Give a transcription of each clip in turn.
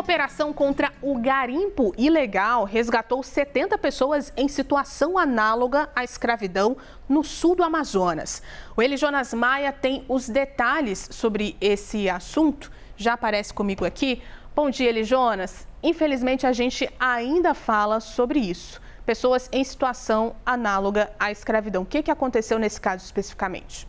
operação contra o garimpo ilegal resgatou 70 pessoas em situação análoga à escravidão no sul do Amazonas. O Eli Jonas Maia tem os detalhes sobre esse assunto. Já aparece comigo aqui. Bom dia, Eli Jonas. Infelizmente, a gente ainda fala sobre isso. Pessoas em situação análoga à escravidão. O que aconteceu nesse caso especificamente?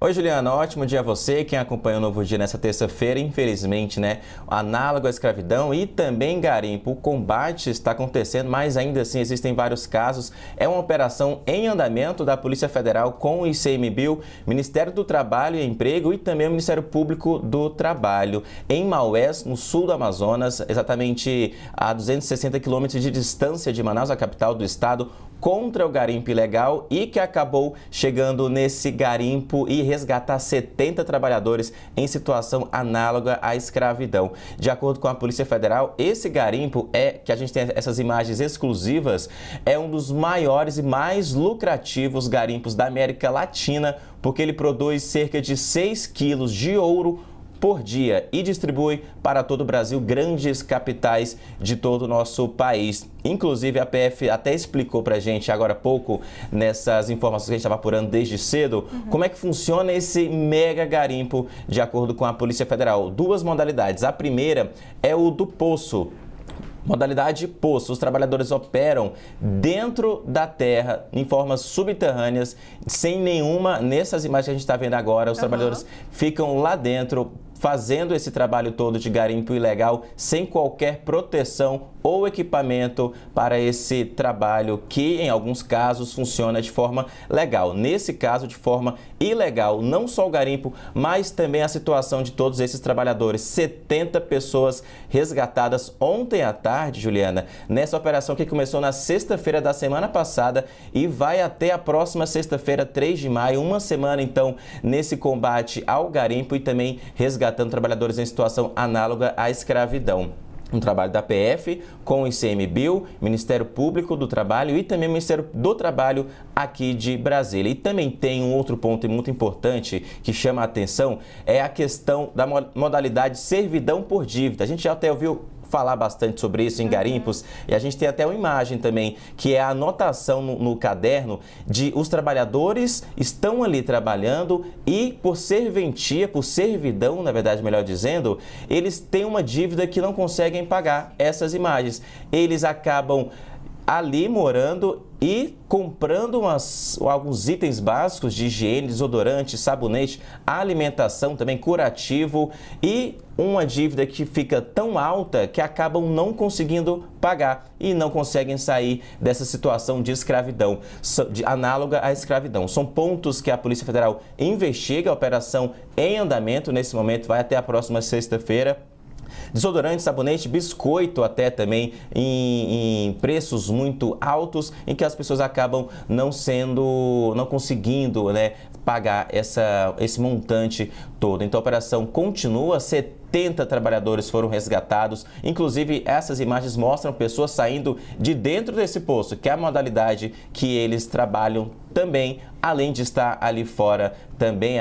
Oi, Juliana, ótimo dia a você, quem acompanha o Novo Dia nessa terça-feira, infelizmente, análogo à escravidão e também garimpo. O combate está acontecendo, mas ainda assim existem vários casos. É uma operação em andamento da Polícia Federal com o ICMBio, Ministério do Trabalho e Emprego e também o Ministério Público do Trabalho, em Maués, no sul do Amazonas, exatamente a 260 quilômetros de distância de Manaus, a capital do estado, contra o garimpo ilegal e que acabou chegando nesse garimpo e resgatar 70 trabalhadores em situação análoga à escravidão. De acordo com a Polícia Federal, esse garimpo que a gente tem essas imagens exclusivas, é um dos maiores e mais lucrativos garimpos da América Latina, porque ele produz cerca de 6 quilos de ouro por dia e distribui para todo o Brasil, grandes capitais de todo o nosso país. Inclusive, a PF até explicou para a gente agora há pouco, nessas informações que a gente estava apurando desde cedo, como é que funciona esse mega garimpo de acordo com a Polícia Federal. Duas modalidades. A primeira é o do poço. Modalidade poço. Os trabalhadores operam dentro da terra, em formas subterrâneas, sem nenhuma... Nessas imagens que a gente está vendo agora, os trabalhadores ficam lá dentro, fazendo esse trabalho todo de garimpo ilegal, sem qualquer proteção ou equipamento para esse trabalho, que em alguns casos funciona de forma legal. Nesse caso, de forma ilegal, não só o garimpo, mas também a situação de todos esses trabalhadores. 70 pessoas resgatadas ontem à tarde, Juliana, nessa operação que começou na sexta-feira da semana passada e vai até a próxima sexta-feira, 3 de maio, uma semana então nesse combate ao garimpo e também resgatando trabalhadores em situação análoga à escravidão. Um trabalho da PF com o ICMBio, Ministério Público do Trabalho e também o Ministério do Trabalho aqui de Brasília. E também tem um outro ponto muito importante que chama a atenção, é a questão da modalidade servidão por dívida. A gente já até ouviu falar bastante sobre isso em garimpos e a gente tem até uma imagem também, que é a anotação no caderno de os trabalhadores estão ali trabalhando e por serventia, por servidão, na verdade, melhor dizendo, eles têm uma dívida que não conseguem pagar. Essas imagens, eles acabam ali morando e comprando alguns itens básicos de higiene, desodorante, sabonete, alimentação também, curativo e uma dívida que fica tão alta que acabam não conseguindo pagar e não conseguem sair dessa situação de escravidão, análoga à escravidão. São pontos que a Polícia Federal investiga, a operação em andamento nesse momento, vai até a próxima sexta-feira. Desodorante, sabonete, biscoito até também em preços muito altos, em que as pessoas acabam não conseguindo, pagar esse montante todo. Então a operação continua, 70 trabalhadores foram resgatados, inclusive essas imagens mostram pessoas saindo de dentro desse poço, que é a modalidade que eles trabalham também, além de estar ali fora. Também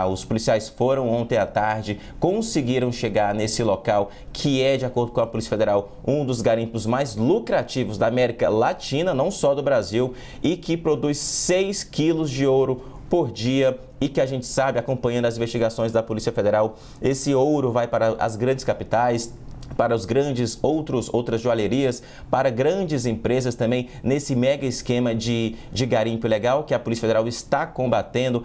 os policiais foram ontem à tarde, conseguiram chegar nesse local que é, de acordo com a Polícia Federal, um dos garimpos mais lucrativos da América Latina, não só do Brasil, e que produz 6 quilos de ouro por dia e que a gente sabe, acompanhando as investigações da Polícia Federal, esse ouro vai para as grandes capitais, para os outras joalherias, para grandes empresas também, nesse mega esquema de garimpo ilegal que a Polícia Federal está combatendo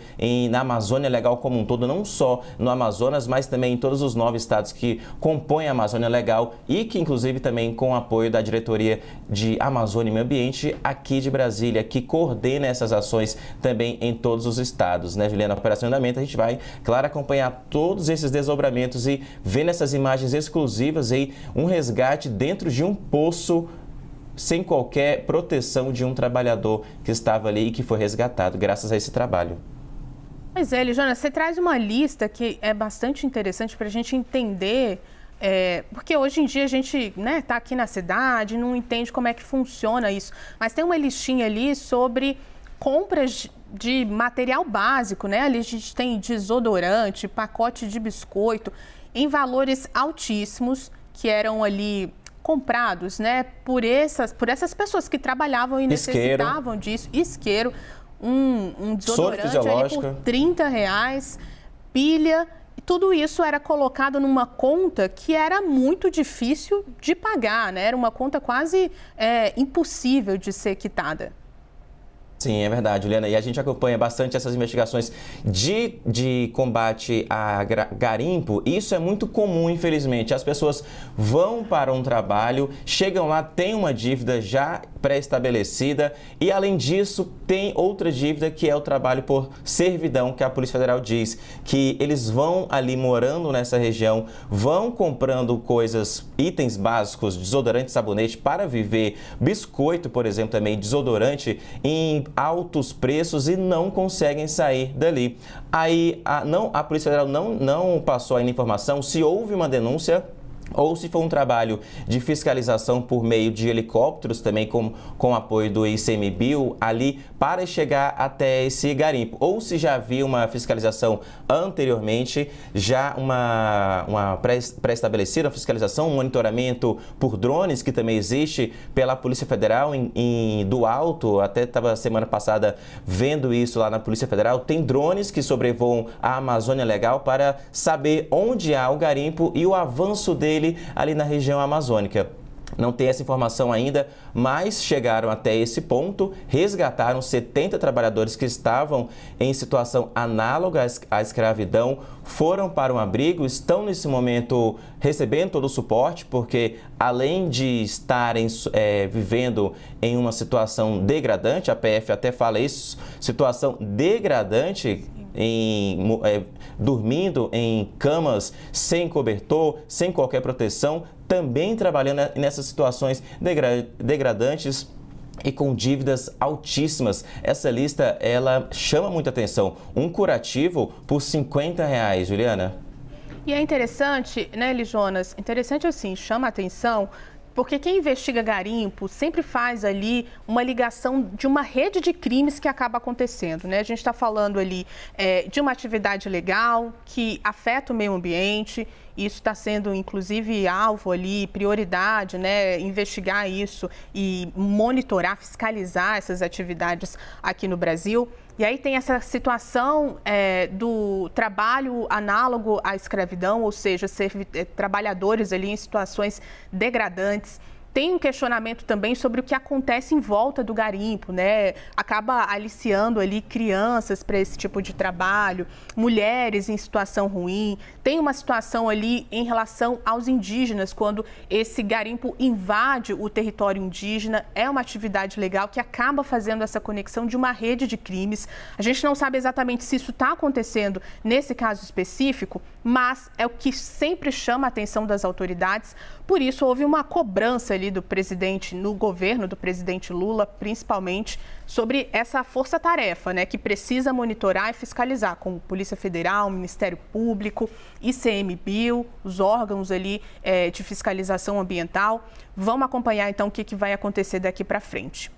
na Amazônia Legal como um todo, não só no Amazonas, mas também em todos os 9 estados que compõem a Amazônia Legal e que, inclusive, também com o apoio da Diretoria de Amazônia e Meio Ambiente aqui de Brasília, que coordena essas ações também em todos os estados, Juliana? A Operação Andamento, a gente vai, claro, acompanhar todos esses desdobramentos e ver nessas imagens exclusivas aí um resgate dentro de um poço sem qualquer proteção de um trabalhador que estava ali e que foi resgatado graças a esse trabalho. Pois é, Eli Jonas, você traz uma lista que é bastante interessante para a gente entender, porque hoje em dia a gente tá aqui na cidade, não entende como é que funciona isso, mas tem uma listinha ali sobre compras de material básico, Ali a gente tem desodorante, pacote de biscoito, em valores altíssimos, que eram ali comprados, né, por essas pessoas que trabalhavam e necessitavam disso. Isqueiro, um desodorante ali por R$30, pilha. Tudo isso era colocado numa conta que era muito difícil de pagar, né? Era uma conta quase impossível de ser quitada. Sim, é verdade, Juliana. E a gente acompanha bastante essas investigações de combate a garimpo. Isso é muito comum, infelizmente. As pessoas vão para um trabalho, chegam lá, tem uma dívida já pré-estabelecida e, além disso, tem outra dívida que é o trabalho por servidão, que a Polícia Federal diz que eles vão ali morando nessa região, vão comprando coisas, itens básicos, desodorante, sabonete para viver, biscoito, por exemplo, também, desodorante em altos preços e não conseguem sair dali. Aí a Polícia Federal não passou ainda informação se houve uma denúncia ou se foi um trabalho de fiscalização por meio de helicópteros, também com apoio do ICMBio, ali para chegar até esse garimpo. Ou se já havia uma fiscalização anteriormente, já uma pré-estabelecida, uma fiscalização, um monitoramento por drones, que também existe pela Polícia Federal do alto. Até estava semana passada vendo isso lá na Polícia Federal. Tem drones que sobrevoam a Amazônia Legal para saber onde há o garimpo e o avanço dele ali na região amazônica. Não tem essa informação ainda, mas chegaram até esse ponto, resgataram 70 trabalhadores que estavam em situação análoga à escravidão, foram para um abrigo, estão nesse momento recebendo todo o suporte, porque além de estarem vivendo em uma situação degradante, a PF até fala isso, situação degradante, dormindo em camas sem cobertor, sem qualquer proteção, também trabalhando nessas situações degradantes e com dívidas altíssimas. Essa lista, ela chama muita atenção. Um curativo por R$50, Juliana. E é interessante, né, Elijonas? Interessante assim, chama a atenção, porque quem investiga garimpo sempre faz ali uma ligação de uma rede de crimes que acaba acontecendo, né? A gente está falando ali de uma atividade legal que afeta o meio ambiente. Isso está sendo, inclusive, alvo ali, prioridade, né? Investigar isso e monitorar, fiscalizar essas atividades aqui no Brasil. E aí tem essa situação do trabalho análogo à escravidão, ou seja, trabalhadores ali em situações degradantes. Tem um questionamento também sobre o que acontece em volta do garimpo, né? Acaba aliciando ali crianças para esse tipo de trabalho, mulheres em situação ruim. Tem uma situação ali em relação aos indígenas, quando esse garimpo invade o território indígena. É uma atividade legal que acaba fazendo essa conexão de uma rede de crimes. A gente não sabe exatamente se isso está acontecendo nesse caso específico, mas é o que sempre chama a atenção das autoridades. Por isso, houve uma cobrança ali do presidente, no governo do presidente Lula, principalmente, sobre essa força-tarefa, né, que precisa monitorar e fiscalizar, como Polícia Federal, Ministério Público, ICMBio, os órgãos ali de fiscalização ambiental. Vamos acompanhar, então, o que vai acontecer daqui para frente.